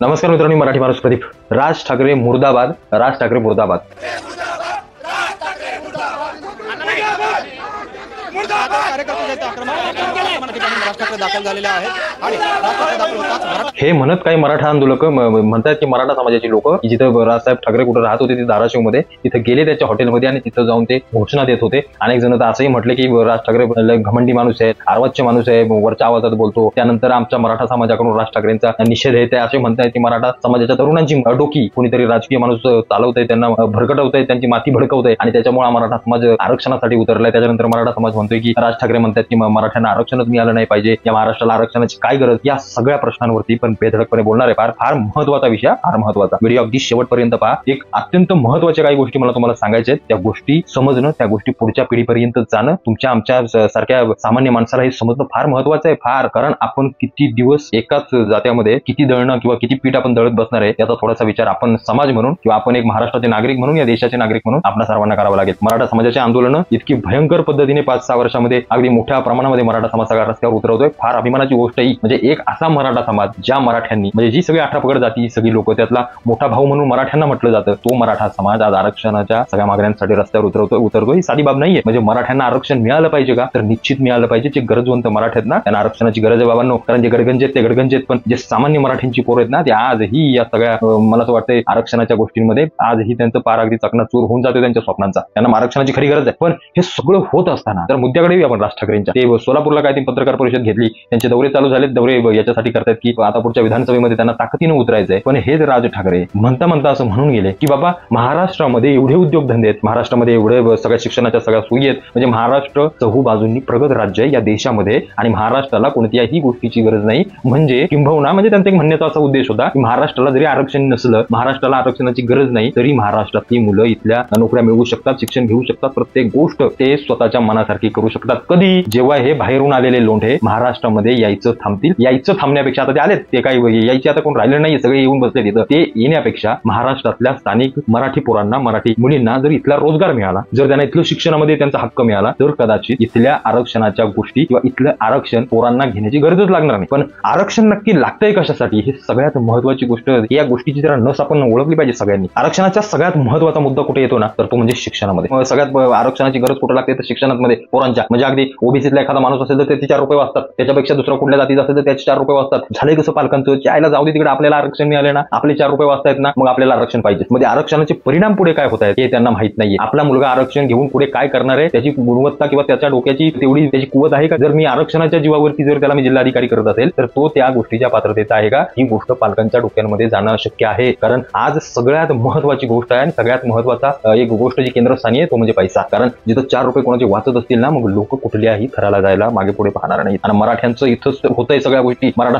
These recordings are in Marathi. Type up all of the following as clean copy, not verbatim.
नमस्कार मित्रांनो, मराठी माणूस प्रदीप. राज ठाकरे मुर्दाबाद, राज ठाकरे मुर्दाबाद. हे म्हणत काही मराठा आंदोलक म्हणतात की मराठा समाजाची लोक जिथं राजसाहेब ठाकरे कुठे राहत होते, तिथे धाराशिवमध्ये, तिथे गेले त्याच्या हॉटेलमध्ये आणि तिथं जाऊन ते घोषणा देत होते. अनेक जण तर असंही म्हटले की राज ठाकरे घमंडी माणूस आहे, आर्वच्च माणूस आहे, वरच्या आवाजात बोलतो. त्यानंतर आमच्या मराठा समाजाकडून राज ठाकरेंचा निषेध आहे. ते असे म्हणतायत की मराठा समाजाच्या तरुणांची डोकी कोणीतरी राजकीय माणूस चालवतंय, त्यांना भरकटवतंय, त्यांची माती भडकवतंय आणि त्याच्यामुळे मराठा समाज आरक्षणासाठी उतरलाय. त्याच्यानंतर मराठा समाज म्हणतोय की राज ठाकरे म्हणतात की मराठ्यांना आरक्षणच मिळालं नाही पाहिजे, या महाराष्ट्राला आरक्षणाची काय गरज. या सगळ्या प्रश्नांवरती पण बेधडकपणे बोलणार आहे. फार महत्वाचा विषय, फार महत्वाचा. व्हिडिओ अगदी शेवटपर्यंत पहा. एक अत्यंत महत्वाच्या काही गोष्टी मला तुम्हाला सांगायच्या आहेत. त्या गोष्टी समजणं, त्या गोष्टी पुढच्या पिढीपर्यंत जाणं, तुमच्या आमच्या सारख्या सामान्य माणसाला हे समजणं फार महत्वाचं आहे. फार, कारण आपण किती दिवस एकाच जात्यामध्ये किती दळणं किंवा किती पीठ आपण दळत बसणार आहे याचा थोडासा विचार आपण समाज म्हणून किंवा आपण एक महाराष्ट्राचे नागरिक म्हणून, या देशाचे नागरिक म्हणून आपल्या सर्वांना करावं लागेल. मराठा समाजाचे आंदोलन इतकी भयंकर पद्धतीने 5-6 वर्षामध्ये अगदी मोठ्या प्रमाणामध्ये मराठा समाज सगळ्या रस्त्यावर उतरवतोय. फार अभिमानाची गोष्ट ही, म्हणजे एक असा मराठा समाज ज्या मराठ्यांनी, म्हणजे जी सगळी 18 पगड जाती, सगळी लोक, त्यातला मोठा भाऊ म्हणून मराठ्यांना म्हटलं जातं, तो मराठा समाज आज आरक्षणाच्या सगळ्या मागण्यांसाठी रस्त्यावर उतरतोय. ही साधी बाब नाहीये. म्हणजे मराठ्यांना आरक्षण मिळालं पाहिजे का? तर निश्चित मिळालं पाहिजे. जे गरजवंत मराठे आहेत ना, त्यांना आरक्षणाची गरज आहे बाबांनो. कारण जे गडगंजेत ते गडगंजेत, पण जे सामान्य मराठ्यांची पोरं आहेत ना, ते आजही या सगळ्या मला असं वाटतंय आरक्षणाच्या गोष्टींमध्ये आजही त्यांचं पार अगदी चकनाचूर होऊन जातो त्यांच्या स्वप्नांचा. त्यांना आरक्षणाची खरी गरज आहे. पण हे सगळं होत असताना तर मुद्द्याकडे आपण राज ठाकरेंच्या, ते सोलापूरला काय ते पत्रकार परिषद घेतली, त्यांचे दौरे चालू झाले. दौरे याच्यासाठी करतात की आता पुढच्या विधानसभेमध्ये त्यांना ताकदीनं उतरायचंय. पण हेच राज ठाकरे म्हणता असं म्हणून गेले की बाबा महाराष्ट्रामध्ये एवढे उद्योगधंदे आहेत, महाराष्ट्रामध्ये एवढे सगळ्या शिक्षणाच्या सगळ्या सोयी आहेत, म्हणजे महाराष्ट्र चहू बाजूंनी प्रगत राज्य आहे या देशामध्ये आणि महाराष्ट्राला कोणत्याही गोष्टीची गरज नाही. म्हणजे किंबहुना, म्हणजे त्यांचा एक म्हणण्याचा असा उद्देश होता की महाराष्ट्राला जरी आरक्षण नसलं, महाराष्ट्राला आरक्षणाची गरज नाही, तरी महाराष्ट्रातली मुलं इथल्या नोकऱ्या मिळवू शकतात, शिक्षण घेऊ शकतात, प्रत्येक गोष्ट ते स्वतःच्या मनासारखी करू शकतात. कधी? जेव्हा हे बाहेरून आलेले लोंढे महाराष्ट्रामध्ये यायचं थांबतील. यायचं थांबण्यापेक्षा, आता ते आलेत, ते काही यायचे आता कोण राहिलं नाही, सगळे येऊन बसले तिथं. ते येण्यापेक्षा महाराष्ट्रातल्या स्थानिक मराठी पोरांना, मराठी मुलींना जर इथला रोजगार मिळाला, जर त्यांना इथलं शिक्षणामध्ये त्यांचा हक्क मिळाला, तर कदाचित इथल्या आरक्षणाच्या गोष्टी किंवा इथलं आरक्षण पोरांना घेण्याची गरजच लागणार नाही. पण आरक्षण नक्की लागतंय कशासाठी, हे सगळ्यात महत्वाची गोष्ट. या गोष्टीची जरा नस आपण ओळखली पाहिजे सगळ्यांनी. आरक्षणाचा सगळ्यात महत्वाचा मुद्दा कुठे येतो ना, तर तो म्हणजे शिक्षणामध्ये. सगळ्यात आरक्षणाची गरज कुठे लागते तर शिक्षणामध्ये पोरांच्या. म्हणजे अगदी ओबीसीतला एखादा माणूस असेल तर त्याचे 4 रुपये वाचतात, त्याच्यापेक्षा दुसरा कुठल्या जातीचा असेल तर त्याचे 4 रुपये वाचतात. झाले कसं पालकांचं, चायला जाऊ दे तिकडे, आपल्याला आरक्षण मिळाले ना, आपले 4 रुपये वाचतायत ना, मग आपल्याला आरक्षण पाहिजे. म्हणजे आरक्षणाचे परिणाम पुढे काय होत आहेत हे त्यांना माहित नाहीये. आपला मुलगा आरक्षण घेऊन पुढे काय करणार आहे, त्याची गुणवत्ता किंवा त्याच्या डोक्याची तेवढी त्याची कुवत आहे का? जर मी आरक्षणाच्या जीवावरती जर त्याला मी जिल्हाधिकारी करत असेल तर तो त्या गोष्टीच्या पात्रतेचा आहे का? ही गोष्ट पालकांच्या डोक्यांमध्ये जाणं अशक्य आहे. कारण आज सगळ्यात महत्वाची गोष्ट आहे आणि सगळ्यात महत्वाचा एक गोष्ट जी केंद्रस्थानी आहे तो म्हणजे पैसा. कारण जिथं 4 रुपये कोणाचे वाचत असतील ना, मग लोक कुठल्याही थराला जायला मागे पुढे पाहणार नाही. आणि मराठ्यांचं इथंच होतंय सगळ्या गोष्टी. मराठा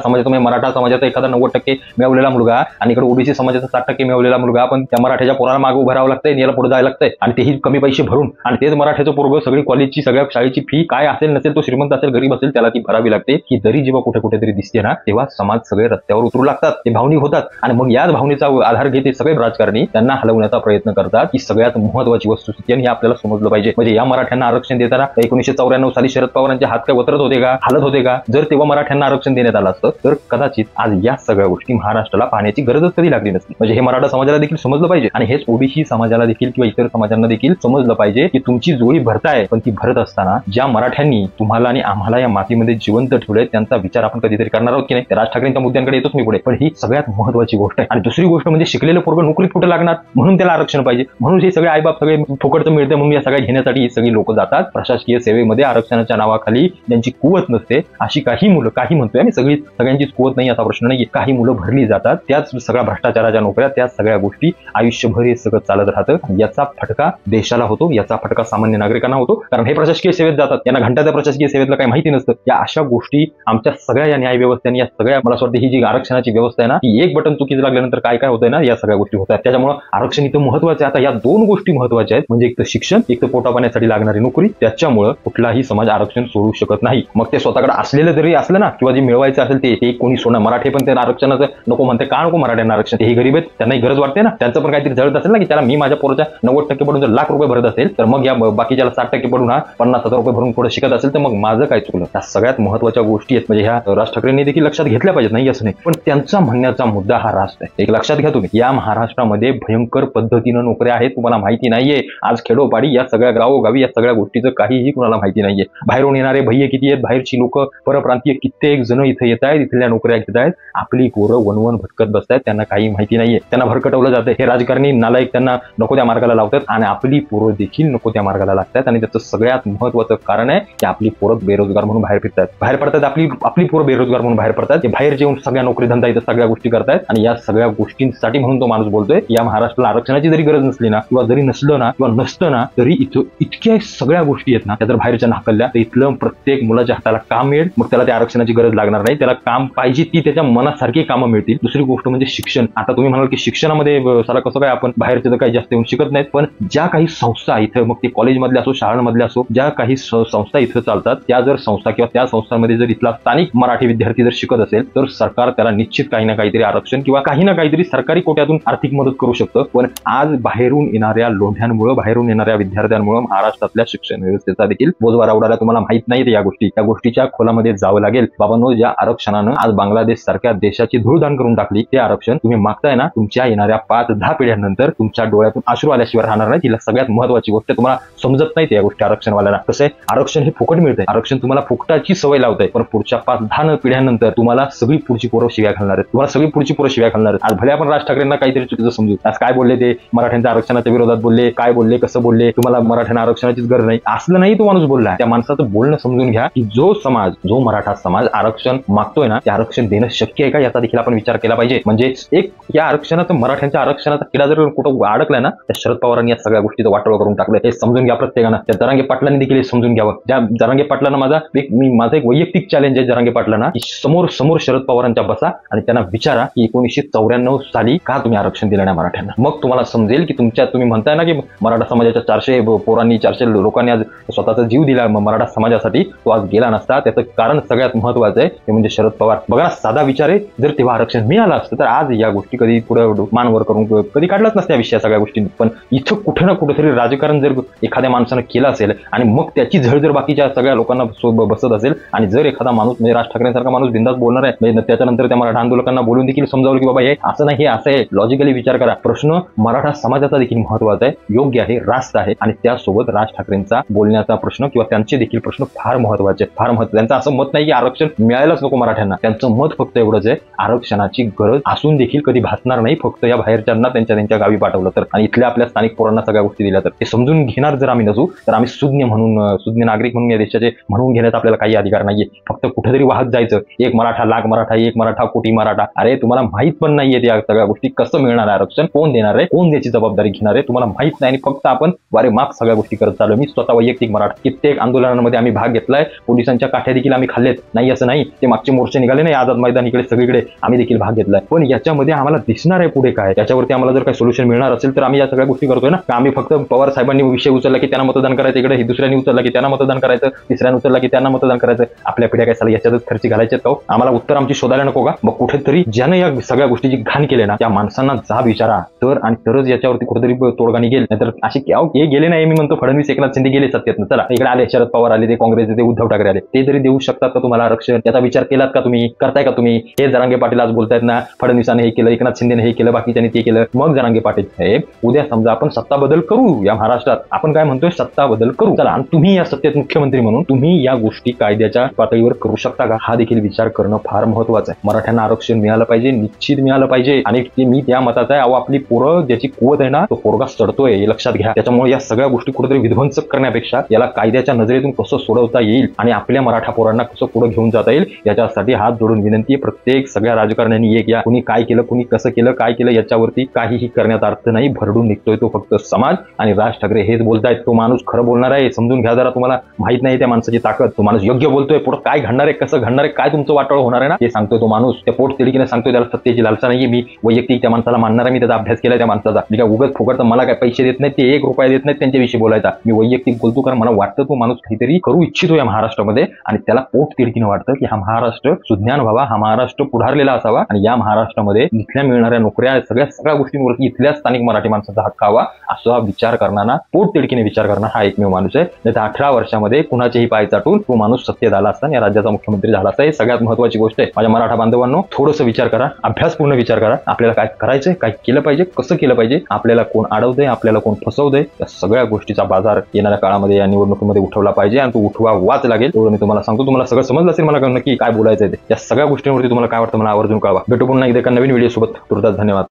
समाजाचा एखादा 90% मिळवलेला मुलगा आणि इकडे ओबीसी समाजाचा 60% मिळवलेला मुलगा, पण त्या मराठ्याच्या पोराला मागे उभं राहावं लागतंय, याला पुढे जायला लागतंय आणि तेही कमी पैसे भरून. आणि तेच मराठ्याचं पोरगं सगळी कॉलेजची, सगळ्या शाळेची फी काय असेल नसेल, तो श्रीमंत असेल गरीब असेल, त्याला ती भरावी लागते. ही दरी जेव्हा कुठेतरी दिसते ना, तेव्हा समाज सगळे रस्त्यावर उतरू लागतात, ते भावनिक होतात. आणि मग याच भावनेचा आधार घेते सगळे राजकारणी त्यांना हलवण्याचा प्रयत्न करतात. ही सगळ्यात महत्वाची वस्तुस्थिती आणि हे आपल्याला समजलं पाहिजे. म्हणजे या मराठ्यांना आरक्षण देताना 1994 साली शरद पवारांचे हात काय वतरत होते का, हालत होते का? जर तेव्हा मराठ्यांना आरक्षण देण्यात आलं असतं तर कदाचित आज या सगळ्या गोष्टी महाराष्ट्राला पाहण्याची गरजच कधी लागली नसती. म्हणजे हे मराठा समाजाला देखील समजलं पाहिजे आणि हेच ओबीसी समाजाला देखील किंवा इतर समाजांना देखील समजलं पाहिजे की तुमची जोडी भरताय, पण ती भरत असताना ज्या मराठ्यांनी तुम्हाला आणि आम्हाला या मातीमध्ये जिवंत ठेवलंय त्यांचा विचार आपण कधीतरी करणार आहोत की नाही. राज ठाकरेंच्या मुद्द्यांकडे येतोच मी पुढे, पण ही सगळ्यात महत्वाची गोष्ट आहे. आणि दुसरी गोष्ट म्हणजे शिकलेलं पोरगं नोकरीत कुठे लागणार, म्हणून त्याला आरक्षण पाहिजे, म्हणून हे सगळे आईबाप सगळे फुकटचं मिळते म्हणून या सगळ्या घेण्यासाठी ही सगळी लोक जातात. प्रशासकीय सेवेमध्ये आरक्षणाच्या नावाखाली ज्यांची कुवत नसते अशी काही मुलं, काही म्हणतोय आणि सगळ्यांचीच कुवत नाही असा प्रश्न नाही, काही मुलं भरली जातात. त्याच सगळ्या भ्रष्टाचाराच्या नोकऱ्या, त्याच सगळ्या गोष्टी आयुष्यभर हे सगळं चालत राहतं. याचा फटका देशाला होतो, याचा फटका सामान्य नागरिकांना होतो. कारण हे प्रशासकीय सेवेत जातात, यांना घंटा प्रशासकीय सेवेतलं काही माहिती नसतं. या अशा गोष्टी आमच्या सगळ्या या न्याय व्यवस्थेने, या सगळ्या, मला असं वाटतं ही जी आरक्षणाची व्यवस्था आहे ना, ही एक बटन चुकीचं लागल्यानंतर काय काय होतंय ना, या सगळ्या गोष्टी होतात. त्याच्यामुळे आरक्षण इथं महत्वाचं आहे. आता या 2 गोष्टी महत्वाच्या आहेत, म्हणजे एक तर शिक्षण, एक तर पोटा पाण्यासाठी लागणारी नोकरी. त्याच्यामुळे कुठलाही कोणताही समाज आरक्षण सोडू शकत नाही. मग ते स्वतःकडे असलेलं जरी असलं ना, किंवा जे मिळवायचं असेल ते कोणी सोडणार. मराठी पण ते आरक्षणाचं नको म्हणते. का नको मराठ्यांना आरक्षण? हे गरीब आहेत, त्यांनाही गरज वाटते ना. त्यांचं पण काहीतरी जळत असेल ना, की त्याला मी माझ्या पोराच्या 90% पडून जर लाख रुपये भरत असेल, तर मग या बाकीच्याला 60% पडून 50,000 रुपये भरून पुढे शिकत असेल, तर मग माझं काय चुकलं? त्या सगळ्यात महत्त्वाच्या गोष्टी आहेत. म्हणजे ह्या राज ठाकरेंनी देखील लक्षात घेतल्या पाहिजेत, नाही असं नाही. पण त्यांचा म्हणण्याचा मुद्दा हा रास्त आहे. एक लक्षात घ्या तुम्ही, या महाराष्ट्रामध्ये भयंकर पद्धतीनं नोकऱ्या आहेत, तुम्हाला माहिती नाहीये. आज खेडोपाडी या सगळ्या गावोगावी या सगळ्या गोष्टीचं काहीही कुणाला माहिती नाहीये. बाहेरून येणारे भैये किती आहेत, बाहेरची लोक परप्रांतीय कित्येक जण इथे येत आहेत, इथल्या नोकऱ्या घेत आहेत. आपली पोरं वनवन भटकत बसतायत, त्यांना काही माहिती नाहीये. त्यांना भरकटवलं जातं. हे राजकारणी नालायक त्यांना नको त्या मार्गाला लावतात आणि आपली पोरं देखील नको त्या मार्गाला लागतात. आणि त्याचं सगळ्यात महत्त्वाचं कारण आहे की आपली पोरं बेरोजगार म्हणून बाहेर फिरतात, बाहेर पडतात. आपली पोरं बेरोजगार म्हणून बाहेर पडतात. ते बाहेर जेवून सगळ्या नोकरी धंदा इथं सगळ्या गोष्टी करतायत. आणि या सगळ्या गोष्टींसाठी म्हणून तो माणूस बोलतोय या महाराष्ट्राला आरक्षणाची जरी गरज नसली ना, किंवा जरी नसलं ना, किंवा नसतं ना, तरी इथं इतक्या सगळ्या गोष्टी आहेत ना, त्या जर बाहेरच्या नाकलल्या तर इथलं प्रत्येक मुलाच्या हाताला काम मिळेल. मग त्याला त्या आरक्षणाची गरज लागणार नाही. त्याला काम पाहिजे ती त्याच्या मनासारखी कामं मिळतील. दुसरी गोष्ट म्हणजे शिक्षण. आता तुम्ही म्हणाल की शिक्षणामध्ये साला कसं काय, आपण बाहेरचे तर काही जास्त येऊन शिकत नाहीत. पण ज्या काही संस्था इथं, मग ते कॉलेजमधल्या असो, शाळांमधल्या असो, ज्या काही संस्था इथं चालतात, त्या जर संस्था किंवा त्या संस्थांमध्ये जर इथला स्थानिक मराठी विद्यार्थी जर शिकत असेल, तर सरकार त्याला निश्चित काही ना काहीतरी आरक्षण किंवा काही ना काहीतरी सरकारी कोट्यातून आर्थिक मदत करू शकतं. पण आज बाहेरून येणाऱ्या लोंढ्यांमुळे, बाहेरून येणाऱ्या विद्यार्थ्यांमुळे महाराष्ट्रातल्या शिक्षण व्यवस्थेचा देखील बोजवारा उडाला. तुम्हाला माहित नाही या गोष्टी, त्या गोष्टीच्या खोलामध्ये जावं लागेल. बाबांनो, ज्या आरक्षणानं आज बांगलादेश सारख्या देशाची धूळदाण करून टाकली, ते आरक्षण तुम्ही मागताय ना, तुमच्या येणाऱ्या 5-10 पिढ्यांनंतर तुमच्या डोळ्यातून अश्रू आल्याशिवाय राहणार नाही. तिला सगळ्यात महत्त्वाची गोष्ट तुम्हाला समजत नाही या गोष्टी आरक्षणवाल्याला. कसं आहे, आरक्षण हे फुकट मिळतंय. आरक्षण तुम्हाला फुकटाची सवय लावतंय, पण पुढच्या 5-10 पिढ्यांनंतर तुम्हाला सगळी पुढची पोरं शिव्या घालणार आहेत. तुम्हाला सगळी पुढची पोरं शिव्या घालणार आहेत. आज भले आपण राज ठाकरेंना काहीतरी चुकीचं समजू, आज काय बोलले ते मराठ्यांच्या आरक्षणाच्या विरोधात बोलले, काय बोलले, कसं बोलले, तुम्हाला मराठ्यांना आरक्षणाचीच गरज नाही, असलं नाही तो माणूस बोलला. त्या माणसाचं बोलणं समजून घ्या की जो समाज, जो मराठा समाज आरक्षण मागतोय ना, ते आरक्षण देणं शक्य आहे का, याचा देखील आपण विचार केला पाहिजे. म्हणजे एक या आरक्षणाचं, मराठ्यांच्या आरक्षणाचा किडा जर कुठं अडकलाय ना, त्या शरद पवारांनी या सगळ्या गोष्टीचं वाटोळं करून टाकलं. हे समजून घ्या प्रत्येकानं. त्या जरांगे पाटलांनी देखील हे समजून घ्यावं. ज्या जरांगे पाटलांना माझा एक वैयक्तिक चॅलेंज आहे जरांगे पाटलांना, की समोर शरद पवारांच्या बसा आणि त्यांना विचारा की 1994 साली का तुम्ही आरक्षण दिलं नाही मराठ्यांना. मग तुम्हाला समजेल की तुम्ही म्हणताय ना की मराठा समाजाच्या 400 पोरांनी, 400 लोकांनी आज स्वतःचा जीव दिला मराठा समाजासाठी, तो आज गेला नसता. त्याचं कारण सगळ्यात महत्त्वाचं आहे ते म्हणजे शरद पवार. बघा ना, साधा विचार आहे, जर तेव्हा आरक्षण मिळालं असतं तर आज या गोष्टी कधी पुढे मानवर करून कधी काढलाच नसत्या विषया सगळ्या गोष्टी. पण इथं कुठे ना कुठेतरी राजकारण जर एखाद्या माणसानं केलं असेल आणि मग त्याची झळ जर बाकीच्या सगळ्या लोकांना बसत असेल, आणि जर एखादा माणूस म्हणजे राज ठाकरेंसारखा माणूस बिंदास बोलणार आहे, म्हणजे त्याच्यानंतर त्या मराठा आंदोलकांना बोलून देखील समजावलं की बाबा हे असं नाही, हे असं आहे, लॉजिकली विचार करा. प्रश्न मराठा समाजाचा देखील महत्त्वाचा आहे, योग्य आहे, रास्त आहे. आणि त्यासोबत राज ठाकरेंचा बोलण्याचा प्रश्न किंवा त्यांचे देखील प्रश्न फार महत्त्वाचे, फार महत्त्वाचे. त्यांचं असं मत नाही की आरक्षण मिळायलाच नको मराठ्यांना. त्यांचं मत फक्त एवढंच आहे, आरक्षणाची गरज असून देखील कधी भासणार नाही, फक्त या बाहेरच्यांना त्यांच्या गावी पाठवलं तर, आणि इथल्या आपल्या स्थानिक पोरांना सगळ्या गोष्टी दिल्या तर. हे समजून घेणार जर आम्ही नसू, तर आम्ही सुज्ञ नागरिक म्हणून या देशाचे म्हणून घेण्याचा आपल्याला काही अधिकार नाहीये. फक्त कुठेतरी वाहत जायचं, एक मराठा लाख मराठा, एक मराठा कोटी मराठा. अरे तुम्हाला माहित पण नाहीये या सगळ्या गोष्टी, कसं मिळणार आहे आरक्षण, कोण देणार आहे, कोण त्याची जबाबदारी घेणार आहे, तुम्हाला माहित नाही. आणि फक्त आपण वारे माग सगळ्या गोष्टी करत चालू. मी स्वतः वैयक्तिक मराठा, कित्येक आंदोलनांमध्ये आम्ही भाग घेतलाय, पोलिसांच्या काठ्या देखील आम्ही खाल्लेत, नाही असं नाही. ते मागचे मोर्चे निघाले नाही आझाद मैदान, इकडे सगळीकडे आम्ही देखील भाग घेतलाय. पण याच्यामध्ये आम्हाला दिसणार आहे पुढे काय, याच्यावरती आम्हाला जर काही सोल्युशन मिळणार असेल तर आम्ही या सगळ्या गोष्टी करतोय ना. आम्ही फक्त पवार साहेबांनी विषय उचलला की त्यांना मतदान करायचं, इकडे दुसऱ्यांनी उचलला की त्यांना मतदान करायचं, तिसऱ्याने उचलला की त्यांना मतदान करायचं. आपल्या पिढ्या काय साला याच्यातच खर्च घालायचे का? आम्हाला उत्तर आमची शोधायला नको का? मग कुठेतरी ज्यानं या सगळ्या गोष्टीची घाण केली ना, त्या माणसांना जा विचारा तर, आणि तरच याच्यावरती कुठेतरी तोडगा निघेल. नाहीतर असे हे गेले नाही, मी म्हणतो फडणवीस एकनाथ शिंदे गेले सत्तेत, चला इकडे आले शरद पवार आले, ते काँग्रेसचे, ते उद्धव ठाकरे आले, ते जरी देऊ शकतात का तुम्हाला आरक्षण? त्याचा विचार केलात का तुम्ही? करताय का तुम्ही? हे जरांगे पाटील आज बोलतायत ना, फडणवीसाने हे केलं, एकनाथ शिंदेने हे केलं, बाकीच्यांनी ते केलं. मग जरांगे पाटील साहेब, उद्या समजा आपण सत्ता बदल करू या महाराष्ट्रात, आपण काय म्हणतोय, सत्ता बदल करू, चला, आणि तुम्ही या सत्तेत मुख्यमंत्री म्हणून तुम्ही या गोष्टी कायद्याच्या पातळीवर करू शकता का? हा देखील विचार करणं फार महत्वाचं आहे. मराठ्यांना आरक्षण मिळालं पाहिजे, निश्चित मिळालं पाहिजे. आणि मी त्या मताचा आहे, आपली पोरं ज्याची कुवत आहे ना, तो पोरगा चढतोय हे लक्षात घ्या. त्याच्यामुळे या सगळ्या गोष्टी कुठेतरी विध्वंसक करण्यापेक्षा याला कायद्याच्या नजरेतून कसं सोडवता येईल आणि आपल्या मराठा पोरांना कसं पुढे घेऊन जाता येईल, याच्यासाठी हात जोडून विनंती आहे प्रत्येक सगळ्या राजकारण्यांनी. एक या कुणी काय केलं, कुणी कसं केलं, काय केलं, याच्यावरती काहीही करण्यात अर्थ नाही. भरडून निघतोय तो फक्त समाज. आणि राज ठाकरे हेच बोलतायत, तो माणूस खरं बोलणार आहे, समजून घ्या जरा. तुम्हाला माहित नाही त्या माणसाची ताकद, तो माणूस योग्य बोलतोय, पुढे काय घडणार आहे, कसं घडणार आहे, काय तुमचं वाटोळ होणार आहे ना, हे सांगतोय तो माणूस. त्या पोट तिडकीने सांगतोय, त्याला सत्तेची लालसा नाहीये. मी वैयक्तिक त्या माणसाला मानणार आहे, मी त्याचा अभ्यास केला त्या माणसाचा. मी काय उगाच फुकट मला काय पैसे देत नाही, ते 1 रुपया देत नाहीत त्यांच्याविषयी बोलायचा. मी वैयक्तिक बोलतो कारण मला वाटतं तो तो माणूस काहीतरी करू इच्छितो या महाराष्ट्रामध्ये आणि त्याला पोट तिडकीनं वाटतं की हा महाराष्ट्र सुज्ञान व्हावा, हा महाराष्ट्र पुढारलेला असावा आणि या महाराष्ट्रामध्ये इथल्या मिळणाऱ्या नोकऱ्या सगळ्या गोष्टींवर इथल्या स्थानिक मराठी माणसाचा हक्क हवा असा विचार करणारा, पोट तिडकीने विचार करणारा हा एकमेव माणूस आहे. नाही तर 18 वर्षामध्ये कुणाचेही पाय चाटून तो माणूस सत्तेत आला असता, या राज्याचा मुख्यमंत्री झाला असता. हे सगळ्यात महत्वाची गोष्ट आहे. माझ्या मराठा बांधवांनो, थोडंसं विचार करा, अभ्यासपूर्ण विचार करा. आपल्याला काय करायचंय, काय केलं पाहिजे, कसं केलं पाहिजे, आपल्याला कोण अडवतंय, आपल्याला कोण फसवतंय, या सगळ्या गोष्टीचा बाजार येणाऱ्या काळामध्ये या निवडणुकीमध्ये उठवला पाहिजे आणि तो उठवावाच लागेल. एवढं मी तुम्हाला सांगतो. तुम्हाला सगळं समजलं असेल मला नक्की काय बोलायचं आहे. या सगळ्या गोष्टींवरती तुम्हाला काय वाटतं मला आवर्जून कळवा. भेटू पुन्हा एकदा एका नवीन व्हिडिओ सोबत. तुर्तास धन्यवाद.